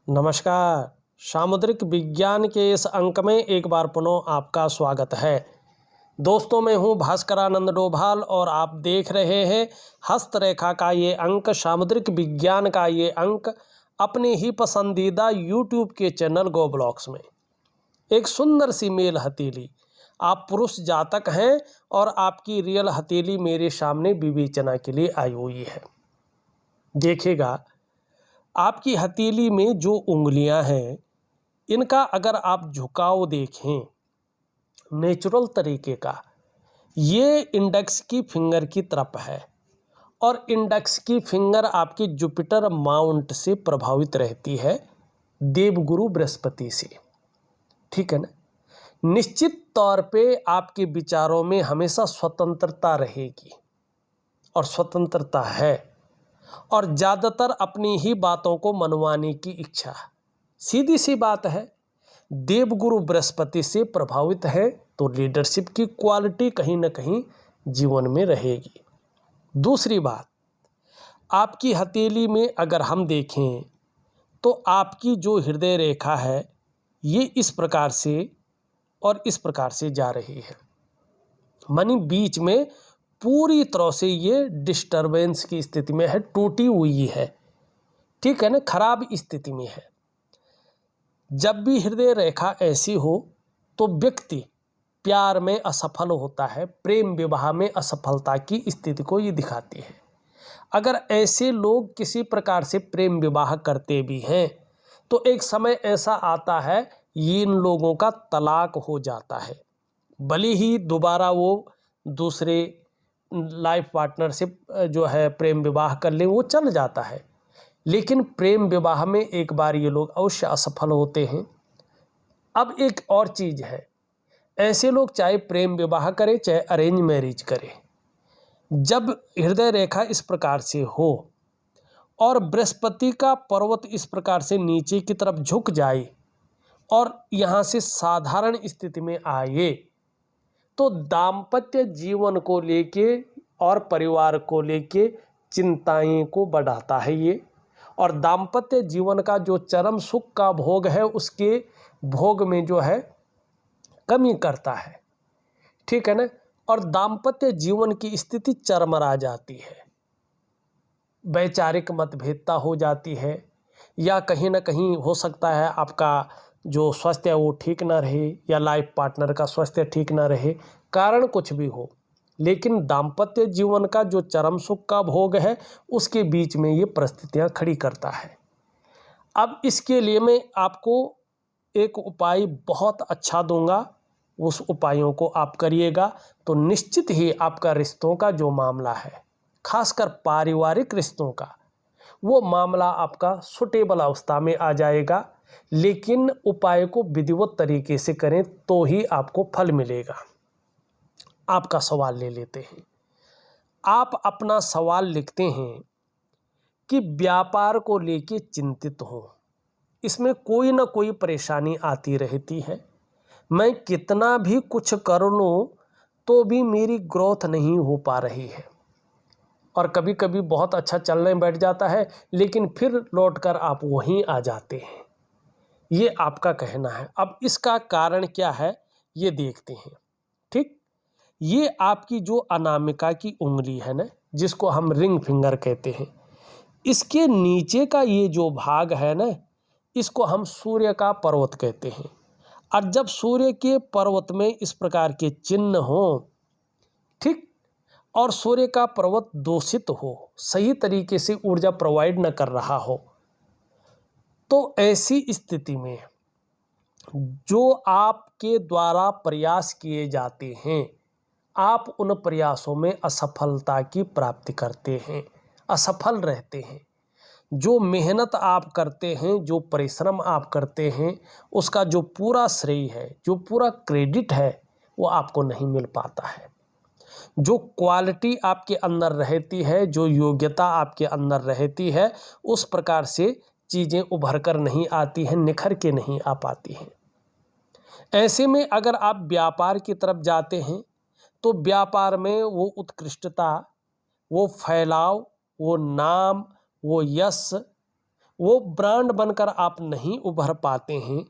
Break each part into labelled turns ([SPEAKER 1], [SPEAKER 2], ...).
[SPEAKER 1] नमस्कार। सामुद्रिक विज्ञान के इस अंक में एक बार पुनः आपका स्वागत है। दोस्तों, मैं हूं भास्करानंद डोभाल और आप देख रहे हैं हस्तरेखा का ये अंक, सामुद्रिक विज्ञान का ये अंक अपने ही पसंदीदा यूट्यूब के चैनल गो ब्लॉक्स में। एक सुंदर सी मेल हथेली, आप पुरुष जातक हैं और आपकी रियल हथेली मेरे सामने विवेचना के लिए आई हुई है। देखिएगा, आपकी हथेली में जो उंगलियां हैं, इनका अगर आप झुकाव देखें नेचुरल तरीके का, ये इंडेक्स की फिंगर की तरफ है और इंडेक्स की फिंगर आपकी जुपिटर माउंट से प्रभावित रहती है, देवगुरु बृहस्पति से। ठीक है ना। निश्चित तौर पे आपके विचारों में हमेशा स्वतंत्रता रहेगी और स्वतंत्रता है, और ज़्यादातर अपनी ही बातों को मनवाने की इच्छा। सीधी सी बात है, देवगुरु बृहस्पति से प्रभावित है तो लीडरशिप की क्वालिटी कहीं ना कहीं जीवन में रहेगी। दूसरी बात, आपकी हथेली में अगर हम देखें तो आपकी जो हृदय रेखा है ये इस प्रकार से और इस प्रकार से जा रही है, मानी बीच में पूरी तरह से ये डिस्टरबेंस की स्थिति में है, टूटी हुई है। ठीक है ना, खराब स्थिति में है। जब भी हृदय रेखा ऐसी हो तो व्यक्ति प्यार में असफल होता है, प्रेम विवाह में असफलता की स्थिति को ये दिखाती है। अगर ऐसे लोग किसी प्रकार से प्रेम विवाह करते भी हैं तो एक समय ऐसा आता है इन लोगों का तलाक हो जाता है। भले ही दोबारा वो दूसरे लाइफ पार्टनर से जो है प्रेम विवाह कर ले, वो चल जाता है, लेकिन प्रेम विवाह में एक बार ये लोग अवश्य असफल होते हैं। अब एक और चीज़ है, ऐसे लोग चाहे प्रेम विवाह करें चाहे अरेंज मैरिज करें, जब हृदय रेखा इस प्रकार से हो और बृहस्पति का पर्वत इस प्रकार से नीचे की तरफ झुक जाए और यहाँ से साधारण स्थिति में आए, तो दाम्पत्य जीवन को लेके और परिवार को लेके चिंताएं को बढ़ाता है ये, और दाम्पत्य जीवन का जो चरम सुख का भोग है उसके भोग में जो है कमी करता है। ठीक है ना। और दाम्पत्य जीवन की स्थिति चरमरा जाती है, वैचारिक मतभेदता हो जाती है, या कहीं ना कहीं हो सकता है आपका जो स्वास्थ्य है वो ठीक ना रहे, या लाइफ पार्टनर का स्वास्थ्य ठीक ना रहे, कारण कुछ भी हो, लेकिन दाम्पत्य जीवन का जो चरम सुख का भोग है उसके बीच में ये परिस्थितियां खड़ी करता है। अब इसके लिए मैं आपको एक उपाय बहुत अच्छा दूंगा, उस उपायों को आप करिएगा तो निश्चित ही आपका रिश्तों का जो मामला है, खासकर पारिवारिक रिश्तों का, वो मामला आपका सुटेबल अवस्था में आ जाएगा। लेकिन उपाय को विधिवत तरीके से करें तो ही आपको फल मिलेगा। आपका सवाल ले लेते हैं। आप अपना सवाल लिखते हैं कि व्यापार को लेके चिंतित हो, इसमें कोई ना कोई परेशानी आती रहती है, मैं कितना भी कुछ कर लूं तो भी मेरी ग्रोथ नहीं हो पा रही है, और कभी कभी बहुत अच्छा चलने बैठ जाता है लेकिन फिर लौटकर आप वहीं आ जाते हैं। ये आपका कहना है। अब इसका कारण क्या है ये देखते हैं। ठीक, ये आपकी जो अनामिका की उंगली है ना, जिसको हम रिंग फिंगर कहते हैं, इसके नीचे का ये जो भाग है ना, इसको हम सूर्य का पर्वत कहते हैं। और जब सूर्य के पर्वत में इस प्रकार के चिन्ह हो, ठीक, और सूर्य का पर्वत दूषित हो, सही तरीके से ऊर्जा प्रोवाइड न कर रहा हो, तो ऐसी स्थिति में जो आपके द्वारा प्रयास किए जाते हैं, आप उन प्रयासों में असफलता की प्राप्ति करते हैं, असफल रहते हैं। जो मेहनत आप करते हैं, जो परिश्रम आप करते हैं, उसका जो पूरा श्रेय है, जो पूरा क्रेडिट है, वो आपको नहीं मिल पाता है। जो क्वालिटी आपके अंदर रहती है, जो योग्यता आपके अंदर रहती है, उस प्रकार से चीज़ें उभर कर नहीं आती हैं, निखर के नहीं आ पाती हैं। ऐसे में अगर आप व्यापार की तरफ जाते हैं तो व्यापार में वो उत्कृष्टता, वो फैलाव, वो नाम, वो यश, वो ब्रांड बनकर आप नहीं उभर पाते हैं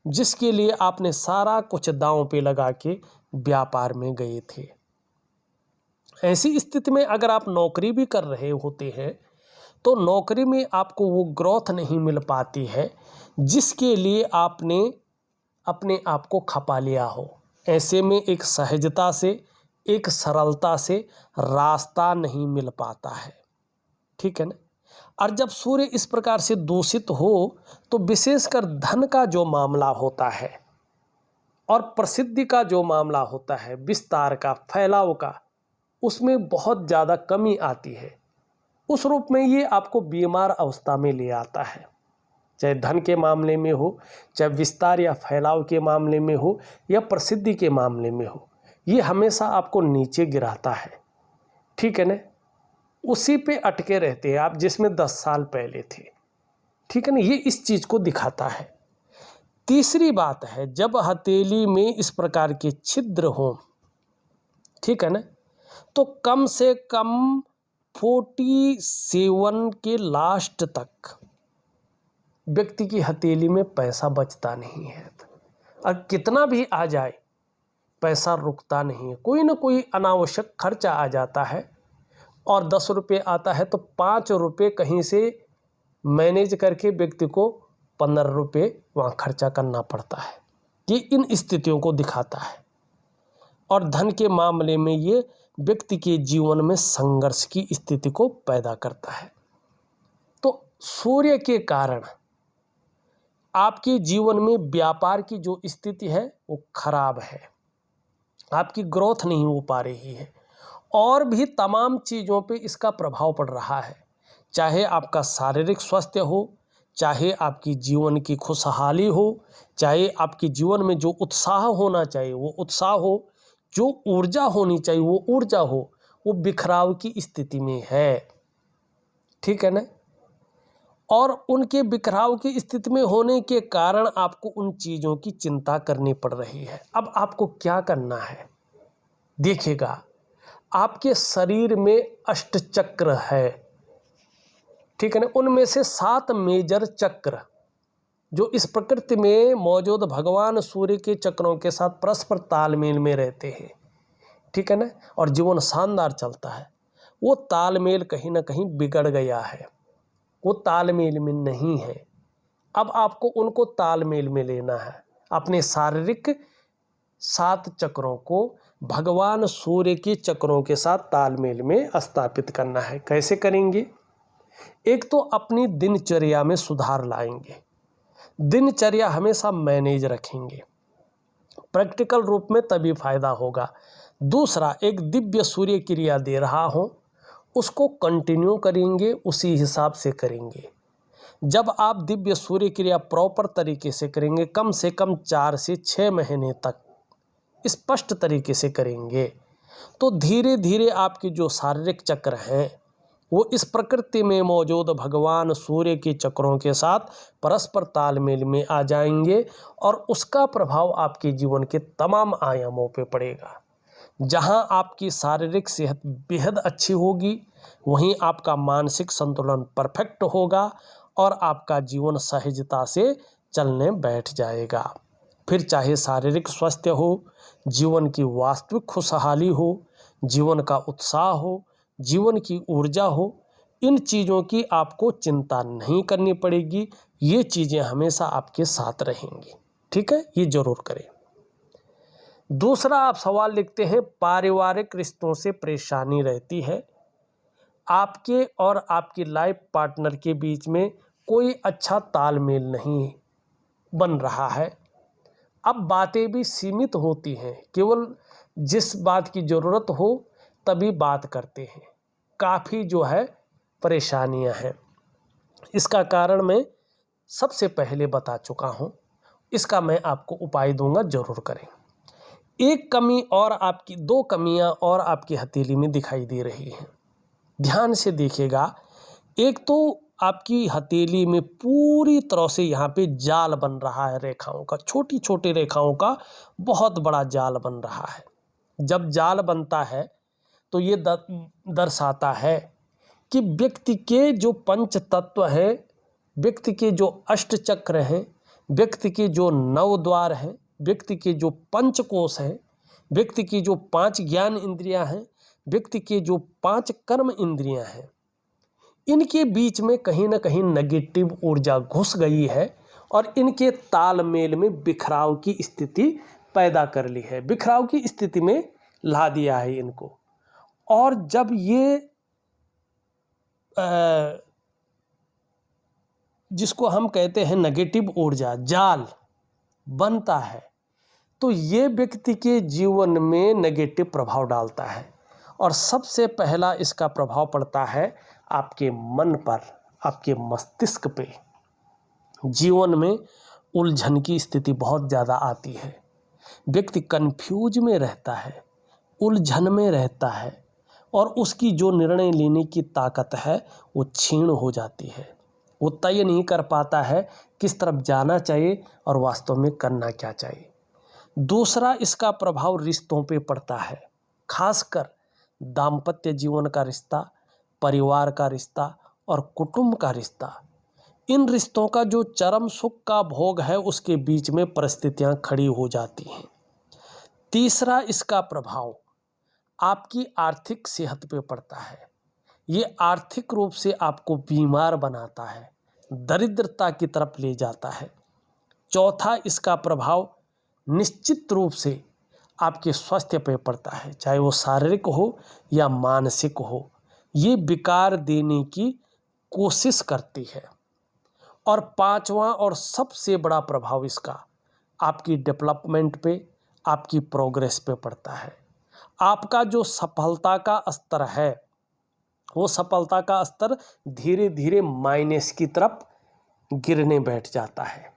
[SPEAKER 1] जिसके लिए आपने सारा कुछ दांव पे लगा के व्यापार में गए थे। ऐसी स्थिति में अगर आप नौकरी भी कर रहे होते हैं तो नौकरी में आपको वो ग्रोथ नहीं मिल पाती है जिसके लिए आपने अपने आप को खपा लिया हो। ऐसे में एक सहजता से, एक सरलता से रास्ता नहीं मिल पाता है, ठीक है ना। और जब सूर्य इस प्रकार से दूषित हो तो विशेषकर धन का जो मामला होता है और प्रसिद्धि का जो मामला होता है, विस्तार का, फैलाव का, उसमें बहुत ज़्यादा कमी आती है। उस रूप में ये आपको बीमार अवस्था में ले आता है, चाहे धन के मामले में हो, चाहे विस्तार या फैलाव के मामले में हो, या प्रसिद्धि के मामले में हो। ये हमेशा आपको नीचे गिराता है, ठीक है ना। उसी पे अटके रहते हैं आप जिसमें 10 साल पहले थे, ठीक है ना। ये इस चीज़ को दिखाता है। तीसरी बात है, जब हथेली में इस प्रकार के छिद्र हो, ठीक है ना, तो कम से कम 47 के लास्ट तक व्यक्ति की हथेली में पैसा बचता नहीं है। और कितना भी आ जाए पैसा रुकता नहीं है, कोई ना कोई अनावश्यक खर्चा आ जाता है। और 10 रुपये आता है तो 5 रुपये कहीं से मैनेज करके व्यक्ति को 15 रुपये वहाँ खर्चा करना पड़ता है। ये इन स्थितियों को दिखाता है। और धन के मामले में ये व्यक्ति के जीवन में संघर्ष की स्थिति को पैदा करता है। तो सूर्य के कारण आपके जीवन में व्यापार की जो स्थिति है वो खराब है, आपकी ग्रोथ नहीं हो पा रही है, और भी तमाम चीज़ों पे इसका प्रभाव पड़ रहा है। चाहे आपका शारीरिक स्वास्थ्य हो, चाहे आपकी जीवन की खुशहाली हो, चाहे आपके जीवन में जो उत्साह होना चाहिए वो उत्साह हो, जो ऊर्जा होनी चाहिए वो ऊर्जा हो, वो बिखराव की स्थिति में है, ठीक है ना। और उनके बिखराव की स्थिति में होने के कारण आपको उन चीज़ों की चिंता करनी पड़ रही है। अब आपको क्या करना है, देखिएगा, आपके शरीर में अष्टचक्र है, ठीक है ना। उनमें से 7 मेजर चक्र जो इस प्रकृति में मौजूद भगवान सूर्य के चक्रों के साथ परस्पर तालमेल में रहते हैं, ठीक है ना, और जीवन शानदार चलता है। वो तालमेल कहीं ना कहीं बिगड़ गया है, वो तालमेल में नहीं है। अब आपको उनको तालमेल में लेना है। अपने शारीरिक 7 चक्रों को भगवान सूर्य के चक्रों के साथ तालमेल में स्थापित करना है। कैसे करेंगे? एक तो अपनी दिनचर्या में सुधार लाएंगे, दिनचर्या हमेशा मैनेज रखेंगे, प्रैक्टिकल रूप में तभी फायदा होगा। दूसरा, एक दिव्य सूर्य क्रिया दे रहा हूं, उसको कंटिन्यू करेंगे, उसी हिसाब से करेंगे। जब आप दिव्य सूर्य क्रिया प्रॉपर तरीके से करेंगे, कम से कम 4 से 6 महीने तक स्पष्ट तरीके से करेंगे, तो धीरे धीरे आपके जो शारीरिक चक्र हैं वो इस प्रकृति में मौजूद भगवान सूर्य के चक्रों के साथ परस्पर तालमेल में आ जाएंगे, और उसका प्रभाव आपके जीवन के तमाम आयामों पे पड़ेगा। जहां आपकी शारीरिक सेहत बेहद अच्छी होगी, वहीं आपका मानसिक संतुलन परफेक्ट होगा और आपका जीवन सहजता से चलने बैठ जाएगा। फिर चाहे शारीरिक स्वास्थ्य हो, जीवन की वास्तविक खुशहाली हो, जीवन का उत्साह हो, जीवन की ऊर्जा हो, इन चीज़ों की आपको चिंता नहीं करनी पड़ेगी। ये चीज़ें हमेशा आपके साथ रहेंगी, ठीक है, ये जरूर करें। दूसरा आप सवाल लिखते हैं, पारिवारिक रिश्तों से परेशानी रहती है, आपके और आपकी लाइफ पार्टनर के बीच में कोई अच्छा तालमेल नहीं बन रहा है। अब बातें भी सीमित होती हैं, केवल जिस बात की ज़रूरत हो तभी बात करते हैं। काफ़ी जो है परेशानियां हैं। इसका कारण मैं सबसे पहले बता चुका हूँ, इसका मैं आपको उपाय दूंगा, जरूर करें। एक कमी और आपकी, 2 कमियां और आपकी हथेली में दिखाई दे रही हैं, ध्यान से देखिएगा। एक तो आपकी हथेली में पूरी तरह से यहाँ पे जाल बन रहा है रेखाओं का, छोटी छोटी रेखाओं का बहुत बड़ा जाल बन रहा है। जब जाल बनता है तो ये दर्शाता है कि व्यक्ति के जो पंच तत्व है व्यक्ति के जो अष्ट चक्र हैं, व्यक्ति के जो 9 द्वार हैं, व्यक्ति के जो पंचकोश हैं, व्यक्ति की जो 5 ज्ञान इंद्रियां हैं, व्यक्ति के जो 5 कर्म इंद्रियां हैं, इनके बीच में कहीं ना कहीं नेगेटिव ऊर्जा घुस गई है और इनके तालमेल में बिखराव की स्थिति पैदा कर ली है, बिखराव की स्थिति में ला दिया है इनको। और जब ये जिसको हम कहते हैं नेगेटिव ऊर्जा जाल बनता है, तो ये व्यक्ति के जीवन में नेगेटिव प्रभाव डालता है। और सबसे पहला इसका प्रभाव पड़ता है आपके मन पर, आपके मस्तिष्क पे। जीवन में उलझन की स्थिति बहुत ज़्यादा आती है, व्यक्ति कंफ्यूज में रहता है, उलझन में रहता है और उसकी जो निर्णय लेने की ताकत है वो क्षीण हो जाती है। वो तय नहीं कर पाता है किस तरफ जाना चाहिए और वास्तव में करना क्या चाहिए। दूसरा इसका प्रभाव रिश्तों पे पड़ता है, खासकर दाम्पत्य जीवन का रिश्ता, परिवार का रिश्ता और कुटुंब का रिश्ता। इन रिश्तों का जो चरम सुख का भोग है उसके बीच में परिस्थितियां खड़ी हो जाती हैं। तीसरा इसका प्रभाव आपकी आर्थिक सेहत पे पड़ता है। ये आर्थिक रूप से आपको बीमार बनाता है, दरिद्रता की तरफ ले जाता है। चौथा इसका प्रभाव निश्चित रूप से आपके स्वास्थ्य पे पड़ता है, चाहे वो शारीरिक हो या मानसिक हो। ये विकार देने की कोशिश करती है। और पांचवा और सबसे बड़ा प्रभाव इसका आपकी डेवलपमेंट पे, आपकी प्रोग्रेस पे पड़ता है। आपका जो सफलता का स्तर है वो सफलता का स्तर धीरे धीरे माइनस की तरफ गिरने बैठ जाता है।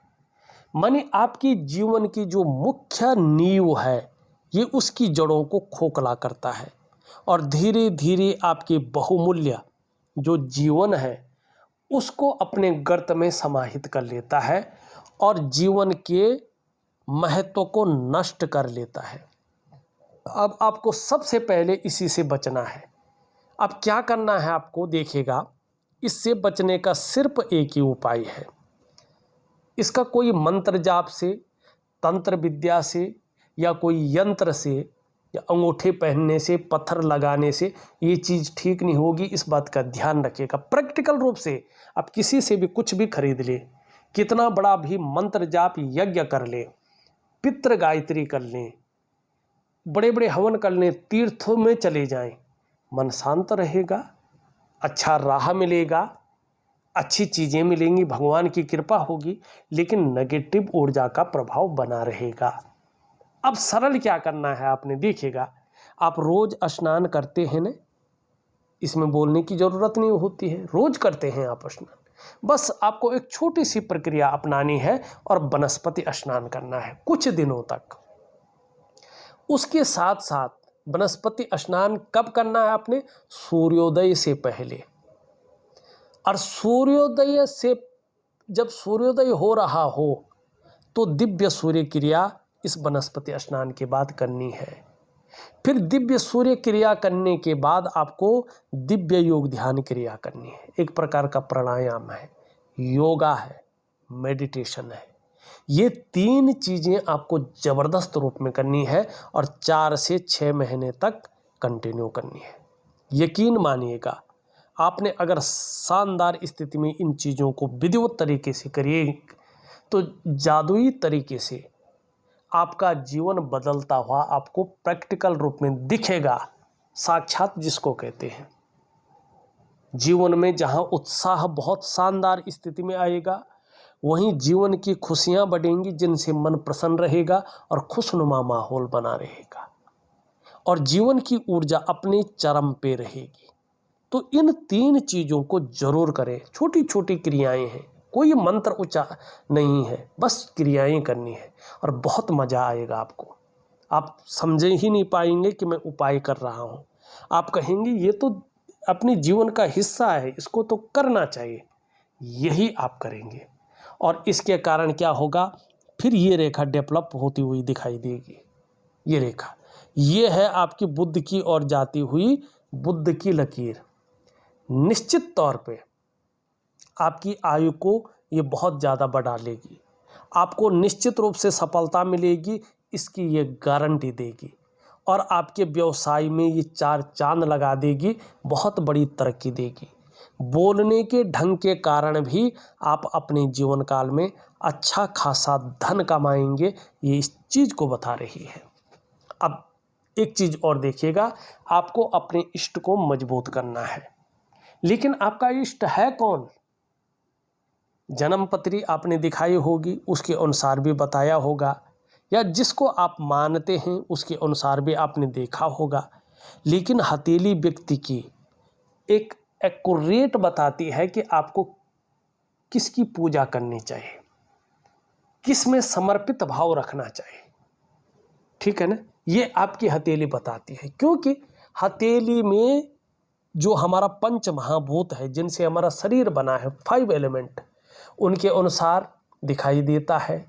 [SPEAKER 1] माने आपकी जीवन की जो मुख्य नींव है ये उसकी जड़ों को खोखला करता है और धीरे धीरे आपके बहुमूल्य जो जीवन है उसको अपने गर्त में समाहित कर लेता है और जीवन के महत्व को नष्ट कर लेता है। अब आपको सबसे पहले इसी से बचना है। अब क्या करना है आपको, देखिएगा, इससे बचने का सिर्फ एक ही उपाय है। इसका कोई मंत्र जाप से, तंत्र विद्या से या कोई यंत्र से या अंगूठे पहनने से, पत्थर लगाने से ये चीज़ ठीक नहीं होगी, इस बात का ध्यान रखिएगा। प्रैक्टिकल रूप से आप किसी से भी कुछ भी खरीद ले, कितना बड़ा भी मंत्र जाप यज्ञ कर ले, पितृ गायत्री कर लें, बड़े बड़े हवन कर लें, तीर्थों में चले जाएं, मन शांत रहेगा, अच्छा राह मिलेगा, अच्छी चीज़ें मिलेंगी, भगवान की कृपा होगी, लेकिन नेगेटिव ऊर्जा का प्रभाव बना रहेगा। अब सरल क्या करना है आपने, देखिएगा, आप रोज स्नान करते हैं ना, इसमें बोलने की ज़रूरत नहीं होती है, रोज करते हैं आप स्नान। बस आपको एक छोटी सी प्रक्रिया अपनानी है और वनस्पति स्नान करना है कुछ दिनों तक। उसके साथ साथ वनस्पति स्नान कब करना है आपने, सूर्योदय से पहले। और सूर्योदय से, जब सूर्योदय हो रहा हो तो दिव्य सूर्य क्रिया इस वनस्पति स्नान के बाद करनी है। फिर दिव्य सूर्य क्रिया करने के बाद आपको दिव्य योग ध्यान क्रिया करनी है। एक प्रकार का प्राणायाम है, योगा है, मेडिटेशन है। ये 3 चीज़ें आपको ज़बरदस्त रूप में करनी है और 4 से 6 महीने तक कंटिन्यू करनी है। यकीन मानिएगा, आपने अगर शानदार स्थिति में इन चीज़ों को विधिवत तरीके से करिए तो जादुई तरीके से आपका जीवन बदलता हुआ आपको प्रैक्टिकल रूप में दिखेगा। साक्षात जिसको कहते हैं, जीवन में जहां उत्साह बहुत शानदार स्थिति में आएगा, वहीं जीवन की खुशियां बढ़ेंगी, जिनसे मन प्रसन्न रहेगा और खुशनुमा माहौल बना रहेगा और जीवन की ऊर्जा अपने चरम पे रहेगी। तो इन 3 चीज़ों को जरूर करें। छोटी छोटी क्रियाएं हैं, कोई मंत्र उच्चार नहीं है, बस क्रियाएं करनी है और बहुत मज़ा आएगा आपको। आप समझे ही नहीं पाएंगे कि मैं उपाय कर रहा हूँ। आप कहेंगे ये तो अपने जीवन का हिस्सा है, इसको तो करना चाहिए। यही आप करेंगे और इसके कारण क्या होगा, फिर ये रेखा डेवलप होती हुई दिखाई देगी। ये रेखा, ये है आपकी बुद्ध की ओर जाती हुई बुद्ध की लकीर। निश्चित तौर पे आपकी आयु को ये बहुत ज़्यादा बढ़ा लेगी। आपको निश्चित रूप से सफलता मिलेगी, इसकी ये गारंटी देगी। और आपके व्यवसाय में ये चार चांद लगा देगी, बहुत बड़ी तरक्की देगी। बोलने के ढंग के कारण भी आप अपने जीवन काल में अच्छा खासा धन कमाएंगे, ये इस चीज़ को बता रही है। अब एक चीज़ और देखिएगा, आपको अपने इष्ट को मजबूत करना है। लेकिन आपका इष्ट है कौन? जन्मपत्री आपने दिखाई होगी, उसके अनुसार भी बताया होगा, या जिसको आप मानते हैं उसके अनुसार भी आपने देखा होगा। लेकिन हथेली व्यक्ति की एक एक्यूरेट बताती है कि आपको किसकी पूजा करनी चाहिए, किस में समर्पित भाव रखना चाहिए। ठीक है ना, ये आपकी हथेली बताती है। क्योंकि हथेली में जो हमारा पंच महाभूत है, जिनसे हमारा शरीर बना है, 5 एलिमेंट, उनके अनुसार दिखाई देता है।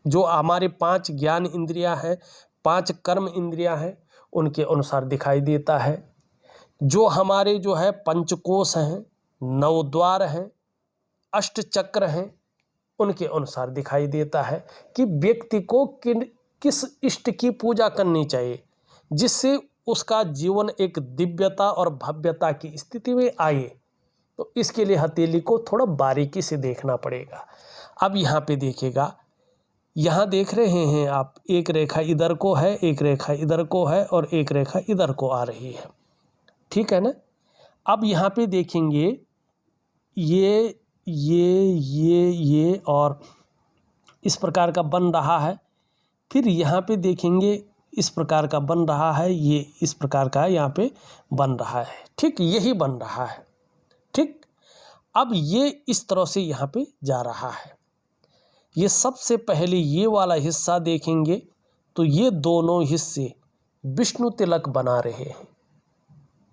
[SPEAKER 1] जो हमारे 5 ज्ञान इंद्रियां हैं, 5 कर्म इंद्रियां हैं, उनके अनुसार दिखाई देता है। जो हमारे जो है पंचकोश हैं, 9 द्वार हैं, 8 चक्र हैं, उनके अनुसार दिखाई देता है कि व्यक्ति को किस इष्ट की पूजा करनी चाहिए, जिससे उसका जीवन एक दिव्यता और भव्यता की स्थिति में आए। तो इसके लिए हथेली को थोड़ा बारीकी से देखना पड़ेगा। अब यहाँ पे देखिएगा, यहाँ देख रहे हैं आप, एक रेखा इधर को है, एक रेखा इधर को है और एक रेखा इधर को आ रही है। ठीक है ना। अब यहाँ पे देखेंगे ये और इस प्रकार का बन रहा है। फिर यहाँ पे देखेंगे इस प्रकार का बन रहा है, ये इस प्रकार का यहाँ पे बन रहा है। ठीक, यही बन रहा है। ठीक, अब ये इस तरह से यहाँ पे जा रहा है। ये सबसे पहले ये वाला हिस्सा देखेंगे तो ये दोनों हिस्से विष्णु तिलक बना रहे हैं।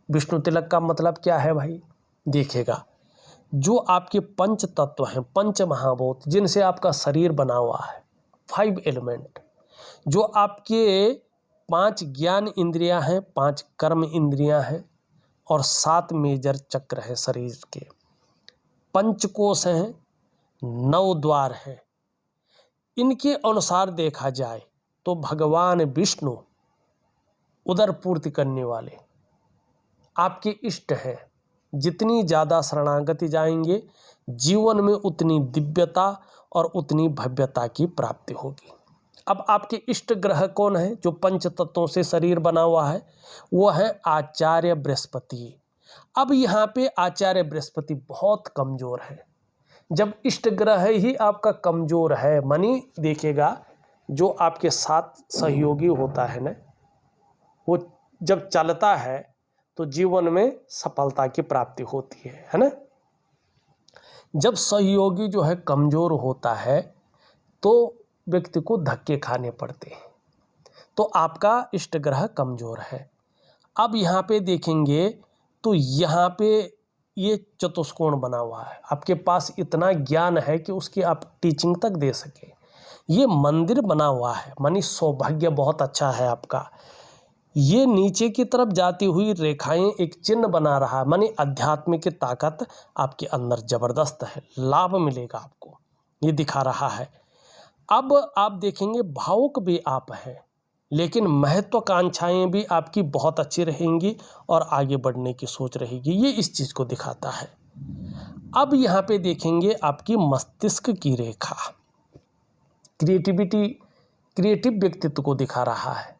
[SPEAKER 1] विष्णु तिलक का मतलब क्या है भाई? देखिएगा, जो आपके पंच तत्व हैं, पंच महाभूत, जिनसे आपका शरीर बना हुआ है, 5 एलिमेंट, जो आपके 5 ज्ञान इंद्रियां हैं, 5 कर्म इंद्रियां हैं और 7 मेजर चक्र हैं शरीर के, पंचकोश हैं, 9 द्वार हैं। इनके अनुसार देखा जाए तो भगवान विष्णु उदर पूर्ति करने वाले आपके इष्ट हैं। जितनी ज़्यादा शरणागति जाएंगे, जीवन में उतनी दिव्यता और उतनी भव्यता की प्राप्ति होगी। अब आपके इष्ट ग्रह कौन है? जो पंच तत्वों से शरीर बना हुआ है, वो है आचार्य बृहस्पति। अब यहाँ पे आचार्य बृहस्पति बहुत कमज़ोर है। जब इष्ट ग्रह ही आपका कमज़ोर है, मानी देखिएगा, जो आपके साथ सहयोगी होता है ना, वो जब चलता है तो जीवन में सफलता की प्राप्ति होती है ना। जब सहयोगी जो है कमज़ोर होता है तो व्यक्ति को धक्के खाने पड़ते हैं। तो आपका इष्ट ग्रह कमज़ोर है। अब यहाँ पे देखेंगे तो यहाँ पे ये चतुष्कोण बना हुआ है। आपके पास इतना ज्ञान है कि उसकी आप टीचिंग तक दे सके। ये मंदिर बना हुआ है, मानी सौभाग्य बहुत अच्छा है आपका। ये नीचे की तरफ जाती हुई रेखाएं एक चिन्ह बना रहा है, मानी अध्यात्म की ताकत आपके अंदर ज़बरदस्त है, लाभ मिलेगा आपको, ये दिखा रहा है। अब आप देखेंगे भावुक भी आप हैं, लेकिन महत्वाकांक्षाएं भी आपकी बहुत अच्छी रहेंगी और आगे बढ़ने की सोच रहेगी, ये इस चीज़ को दिखाता है। अब यहाँ पे देखेंगे आपकी मस्तिष्क की रेखा क्रिएटिव व्यक्तित्व को दिखा रहा है।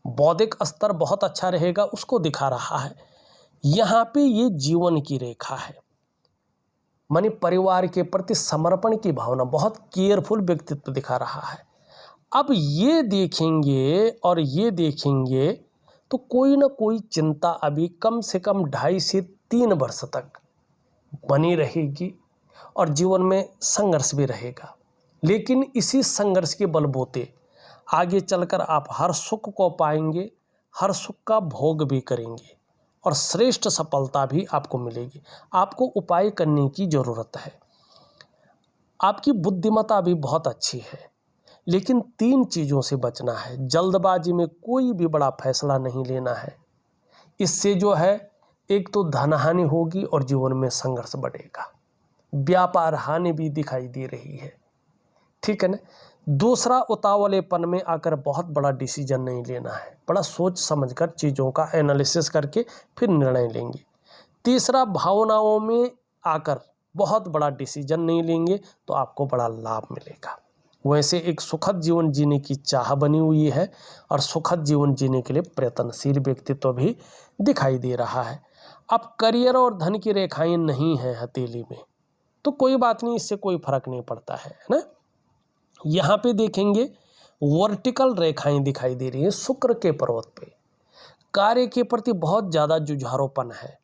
[SPEAKER 1] बौद्धिक स्तर बहुत अच्छा रहेगा, उसको दिखा रहा है। यहाँ पे ये जीवन की रेखा है, मानी परिवार के प्रति समर्पण की भावना, बहुत केयरफुल व्यक्तित्व दिखा रहा है। अब ये देखेंगे और ये देखेंगे तो कोई ना कोई चिंता अभी कम से कम 2.5 से 3 वर्ष तक बनी रहेगी और जीवन में संघर्ष भी रहेगा। लेकिन इसी संघर्ष के बलबूते आगे चलकर आप हर सुख को पाएंगे, हर सुख का भोग भी करेंगे और श्रेष्ठ सफलता भी आपको मिलेगी। आपको उपाय करने की ज़रूरत है। आपकी बुद्धिमत्ता भी बहुत अच्छी है, लेकिन 3 चीज़ों से बचना है। जल्दबाजी में कोई भी बड़ा फैसला नहीं लेना है। इससे जो है एक तो धनहानि होगी और जीवन में संघर्ष बढ़ेगा। व्यापार हानि भी दिखाई दे रही है। ठीक है ना। दूसरा, उतावलेपन में आकर बहुत बड़ा डिसीजन नहीं लेना है, बड़ा सोच समझकर चीज़ों का एनालिसिस करके फिर निर्णय लेंगे। तीसरा, भावनाओं में आकर बहुत बड़ा डिसीजन नहीं लेंगे तो आपको बड़ा लाभ मिलेगा। वैसे एक सुखद जीवन जीने की चाह बनी हुई है और सुखद जीवन जीने के लिए प्रयत्नशील व्यक्तित्व भी दिखाई दे रहा है। अब करियर और धन की रेखाएं नहीं हैं हथेली में, तो कोई बात नहीं, इससे कोई फर्क नहीं पड़ता है ना। यहाँ पे देखेंगे वर्टिकल रेखाएं दिखाई दे रही है शुक्र के पर्वत पे। कार्य के प्रति बहुत ज़्यादा जुझारूपन है।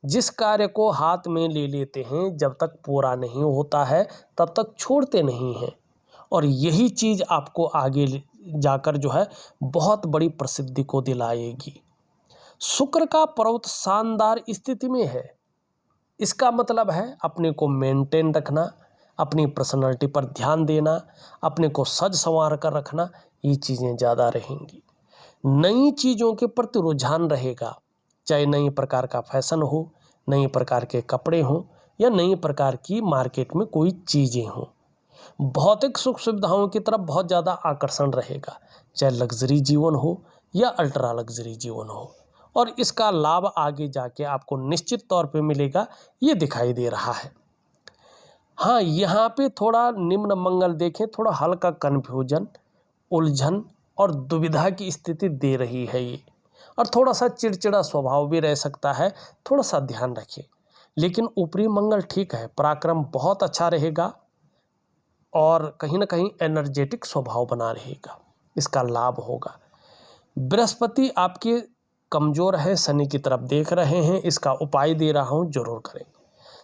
[SPEAKER 1] जिस कार्य को हाथ में ले लेते हैं, जब तक पूरा नहीं होता है तब तक छोड़ते नहीं हैं, और यही चीज़ आपको आगे जाकर जो है बहुत बड़ी प्रसिद्धि को दिलाएगी। शुक्र का पर्वत शानदार स्थिति में है। इसका मतलब है अपने को मेंटेन रखना, अपनी पर्सनालिटी पर ध्यान देना, अपने को सज संवार कर रखना, ये चीज़ें ज़्यादा रहेंगी। नई चीज़ों के प्रति रुझान रहेगा, चाहे नई प्रकार का फैशन हो, नई प्रकार के कपड़े हों या नई प्रकार की मार्केट में कोई चीज़ें हों। भौतिक सुख सुविधाओं की तरफ बहुत ज़्यादा आकर्षण रहेगा, चाहे लग्जरी जीवन हो या अल्ट्रा लग्जरी जीवन हो, और इसका लाभ आगे जाके आपको निश्चित तौर पे मिलेगा, ये दिखाई दे रहा है। हाँ, यहाँ पे थोड़ा निम्न मंगल देखें, थोड़ा हल्का कन्फ्यूजन, उलझन और दुविधा की स्थिति दे रही है ये, और थोड़ा सा चिड़चिड़ा स्वभाव भी रह सकता है, थोड़ा सा ध्यान रखिए। लेकिन ऊपरी मंगल ठीक है, पराक्रम बहुत अच्छा रहेगा और कहीं ना कहीं एनर्जेटिक स्वभाव बना रहेगा, इसका लाभ होगा। बृहस्पति आपके कमज़ोर है, शनि की तरफ देख रहे हैं, इसका उपाय दे रहा हूँ, जरूर करें।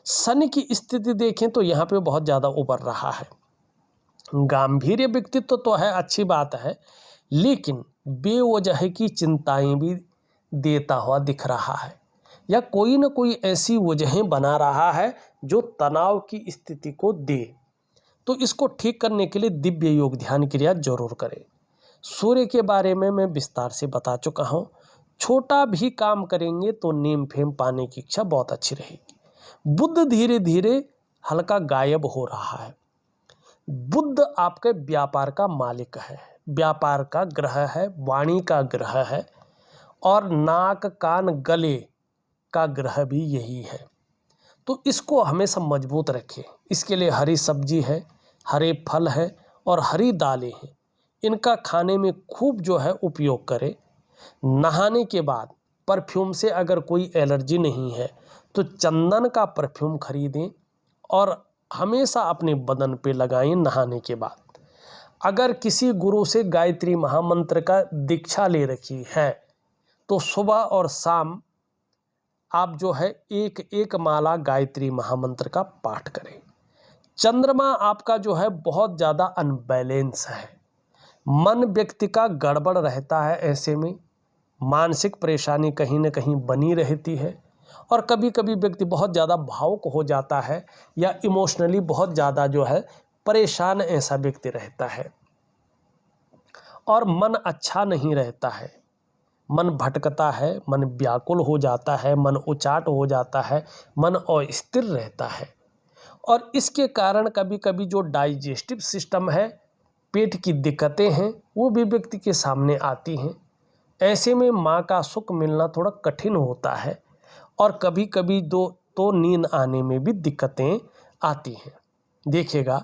[SPEAKER 1] शनि की स्थिति देखें तो यहाँ पे बहुत ज़्यादा उभर रहा है। गांभीर्य व्यक्तित्व तो है, अच्छी बात है, लेकिन बेवजह की चिंताएं भी देता हुआ दिख रहा है, या कोई ना कोई ऐसी वजहें बना रहा है जो तनाव की स्थिति को दे। तो इसको ठीक करने के लिए दिव्य योग ध्यान क्रिया जरूर करें। सूर्य के बारे में मैं विस्तार से बता चुका हूँ। छोटा भी काम करेंगे तो नेम फेम पाने की इच्छा बहुत अच्छी रहेगी। बुध धीरे धीरे हल्का गायब हो रहा है। बुध आपके व्यापार का मालिक है, व्यापार का ग्रह है, वाणी का ग्रह है, और नाक कान गले का ग्रह भी यही है। तो इसको हमेशा मजबूत रखें। इसके लिए हरी सब्जी है, हरे फल है और हरी दालें हैं, इनका खाने में खूब जो है उपयोग करें। नहाने के बाद परफ्यूम से अगर कोई एलर्जी नहीं है तो चंदन का परफ्यूम खरीदें और हमेशा अपने बदन पे लगाएं नहाने के बाद। अगर किसी गुरु से गायत्री महामंत्र का दीक्षा ले रखी है तो सुबह और शाम आप जो है एक एक माला गायत्री महामंत्र का पाठ करें। चंद्रमा आपका जो है बहुत ज़्यादा अनबैलेंस है, मन व्यक्ति का गड़बड़ रहता है, ऐसे में मानसिक परेशानी कहीं न कहीं बनी रहती है, और कभी कभी व्यक्ति बहुत ज़्यादा भावुक हो जाता है या इमोशनली बहुत ज़्यादा जो है परेशान ऐसा व्यक्ति रहता है, और मन अच्छा नहीं रहता है, मन भटकता है, मन व्याकुल हो जाता है, मन उचाट हो जाता है, मन अस्थिर रहता है, और इसके कारण कभी कभी जो डाइजेस्टिव सिस्टम है, पेट की दिक्कतें हैं, वो भी व्यक्ति के सामने आती हैं। ऐसे में माँ का सुख मिलना थोड़ा कठिन होता है, और कभी कभी तो नींद आने में भी दिक्कतें आती हैं। देखिएगा,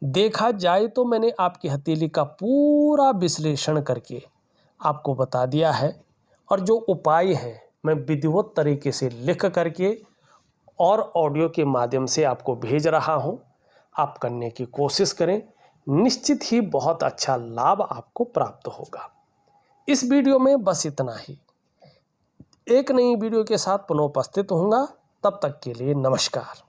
[SPEAKER 1] देखा जाए तो मैंने आपकी हथेली का पूरा विश्लेषण करके आपको बता दिया है, और जो उपाय हैं मैं विधिवत तरीके से लिख करके और ऑडियो के माध्यम से आपको भेज रहा हूं। आप करने की कोशिश करें, निश्चित ही बहुत अच्छा लाभ आपको प्राप्त होगा। इस वीडियो में बस इतना ही। एक नई वीडियो के साथ पुनः उपस्थित होऊंगा, तब तक के लिए नमस्कार।